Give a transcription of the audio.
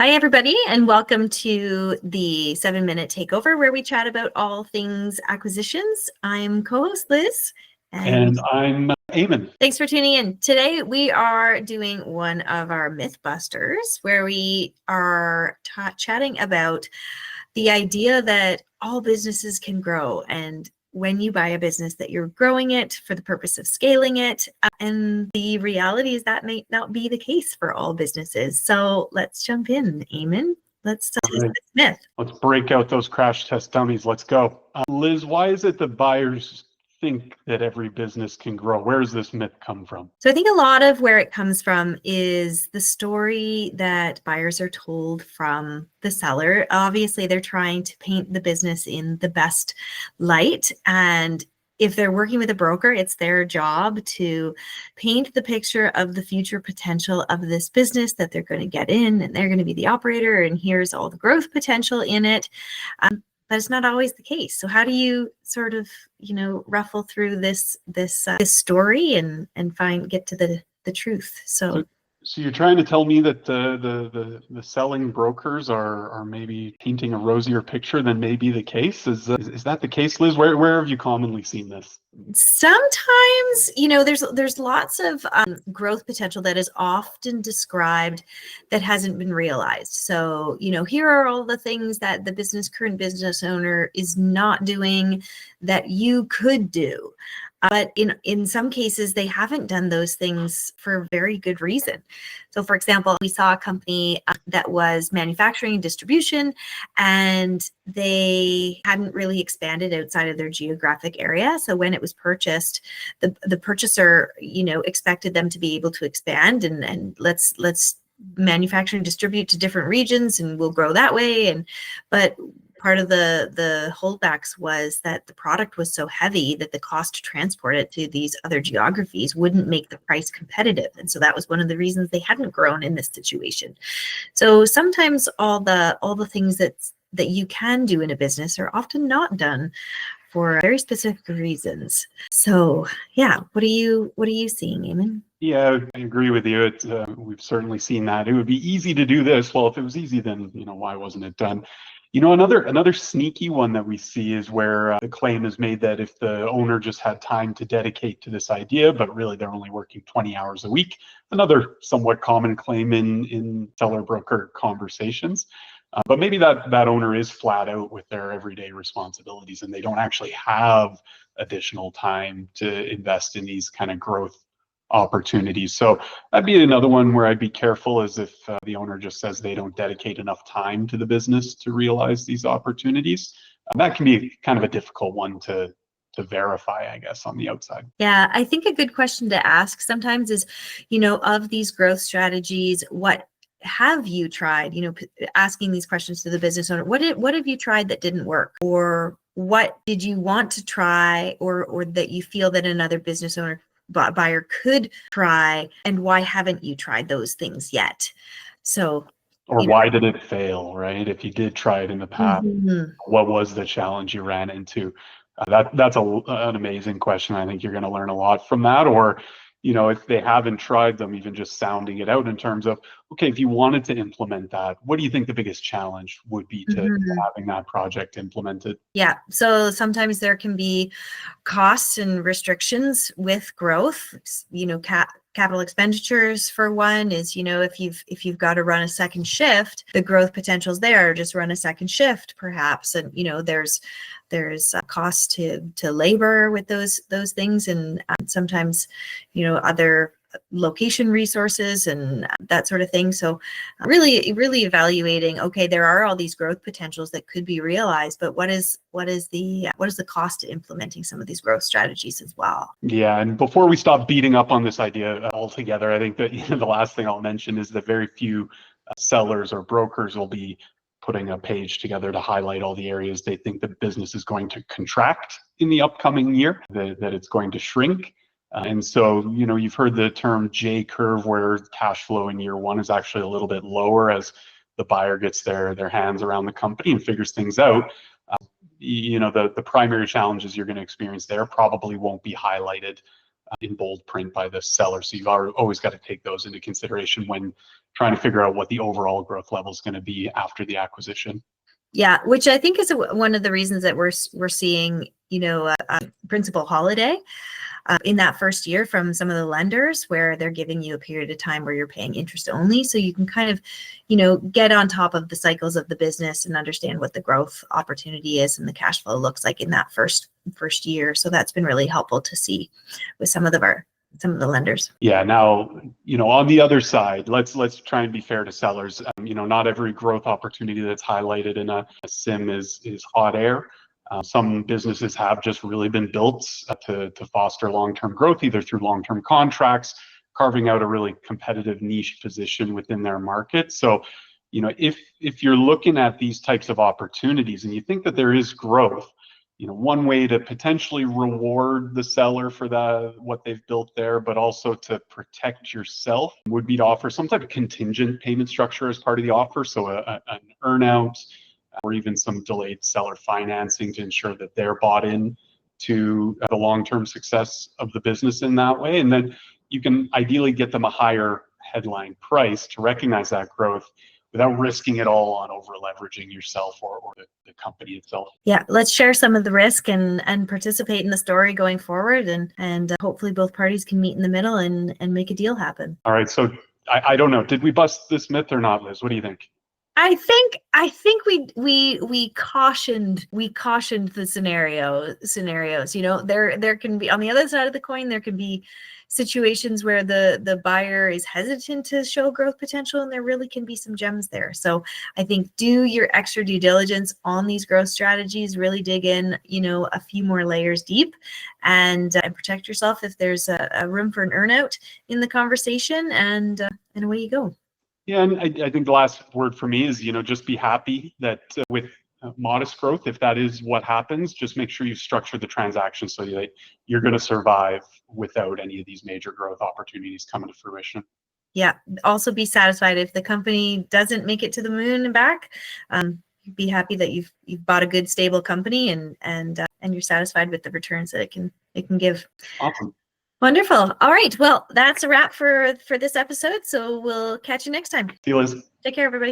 Hi, everybody, and welcome to the 7-Minute Takeover, where we chat about all things acquisitions. I'm co-host Liz. And I'm Eamonn. Thanks for tuning in. Today, we are doing one of our MythBusters, where we are chatting about the idea that all businesses can grow, and when you buy a business that you're growing it for the purpose of scaling it. And the reality is that may not be the case for all businesses. So let's jump in, Eamonn. Let's test this myth. Let's break out those crash test dummies. Let's go. Liz, why is it the buyers think that every business can grow? Where does this myth come from? So I think a lot of where it comes from is the story that buyers are told from the seller. Obviously, they're trying to paint the business in the best light. And if they're working with a broker, it's their job to paint the picture of the future potential of this business that they're going to get in, and they're going to be the operator, and here's all the growth potential in it. But it's not always the case. So how do you sort of, ruffle through this story and get to the truth? So you're trying to tell me that the selling brokers are maybe painting a rosier picture than may be the case? Is that the case, Liz? Where have you commonly seen this? Sometimes, there's lots of growth potential that is often described that hasn't been realized. So, here are all the things that the current business owner is not doing that you could do. But in some cases, they haven't done those things for very good reason. So, for example, we saw a company that was manufacturing and distribution, and they hadn't really expanded outside of their geographic area. So when it was purchased, the purchaser, expected them to be able to expand and let's manufacture and distribute to different regions, and we'll grow that way. But part of the holdbacks was that the product was so heavy that the cost to transport it to these other geographies wouldn't make the price competitive. And so that was one of the reasons they hadn't grown in this situation. So sometimes all the things that you can do in a business are often not done for very specific reasons. So yeah, what are you seeing, Eamonn? Yeah, I agree with you. We've certainly seen that. It would be easy to do this. Well, if it was easy, then why wasn't it done? Another sneaky one that we see is where the claim is made that if the owner just had time to dedicate to this idea, but really they're only working 20 hours a week. Another somewhat common claim in seller broker conversations. But maybe that owner is flat out with their everyday responsibilities, and they don't actually have additional time to invest in these kind of growth opportunities. So that'd be another one where I'd be careful, as if the owner just says they don't dedicate enough time to the business to realize these opportunities. That can be kind of a difficult one to verify, I guess, on the outside. Yeah, I think a good question to ask sometimes is, of these growth strategies, what have you tried? Asking these questions to the business owner. What have you tried that didn't work? Or what did you want to try, or that you feel that another business owner buyer could try, and why haven't you tried those things yet? So, or why did it fail, right? If you did try it in the past, what was the challenge you ran into? That's an amazing question. I think you're going to learn a lot from that. Or if they haven't tried them, even just sounding it out in terms of, okay, if you wanted to implement that, what do you think the biggest challenge would be to having that project implemented? Yeah, so sometimes there can be costs and restrictions with growth. Capital expenditures, for one, is if you've got to run a second shift, the growth potential's there. Just run a second shift, perhaps, and there's a cost to labor with those things, and sometimes other location resources and that sort of thing. So really evaluating, okay, there are all these growth potentials that could be realized, but what is the cost to implementing some of these growth strategies as well? Yeah, and before we stop beating up on this idea altogether, I think that the last thing I'll mention is that very few sellers or brokers will be putting a page together to highlight all the areas they think the business is going to contract in the upcoming year, that it's going to shrink. And so, you've heard the term J curve, where cash flow in year one is actually a little bit lower as the buyer gets their hands around the company and figures things out. The primary challenges you're going to experience there probably won't be highlighted in bold print by the seller. So you've always got to take those into consideration when trying to figure out what the overall growth level is going to be after the acquisition. Yeah, which I think is one of the reasons that we're seeing, principal holiday in that first year from some of the lenders, where they're giving you a period of time where you're paying interest only, so you can kind of, get on top of the cycles of the business and understand what the growth opportunity is and the cash flow looks like in that first year. So that's been really helpful to see with some of the lenders. Yeah. Now, on the other side, let's try and be fair to sellers. Not every growth opportunity that's highlighted in a sim is hot air. Some businesses have just really been built to foster long-term growth, either through long-term contracts, carving out a really competitive niche position within their market. So, if you're looking at these types of opportunities and you think that there is growth, one way to potentially reward the seller for what they've built there, but also to protect yourself, would be to offer some type of contingent payment structure as part of the offer. So an earnout, or even some delayed seller financing to ensure that they're bought in to the long-term success of the business in that way. And then you can ideally get them a higher headline price to recognize that growth without risking it all on over leveraging yourself or the company itself. Yeah, let's share some of the risk and participate in the story going forward, and hopefully both parties can meet in the middle and make a deal happen. All right, so I don't know, did we bust this myth or not, Liz? What do you think? I think we cautioned the scenarios. There can be, on the other side of the coin, there can be situations where the buyer is hesitant to show growth potential, and there really can be some gems there. So I think do your extra due diligence on these growth strategies, really dig in, a few more layers deep, and protect yourself if there's a room for an earnout in the conversation, and away you go. Yeah, and I think the last word for me is, just be happy that with modest growth, if that is what happens, just make sure you structure the transaction so that you're going to survive without any of these major growth opportunities coming to fruition. Yeah. Also be satisfied if the company doesn't make it to the moon and back. Be happy that you've bought a good, stable company, and you're satisfied with the returns that it can give. Awesome. Wonderful. All right. Well, that's a wrap for this episode. So we'll catch you next time. See you, Liz. Take care, everybody.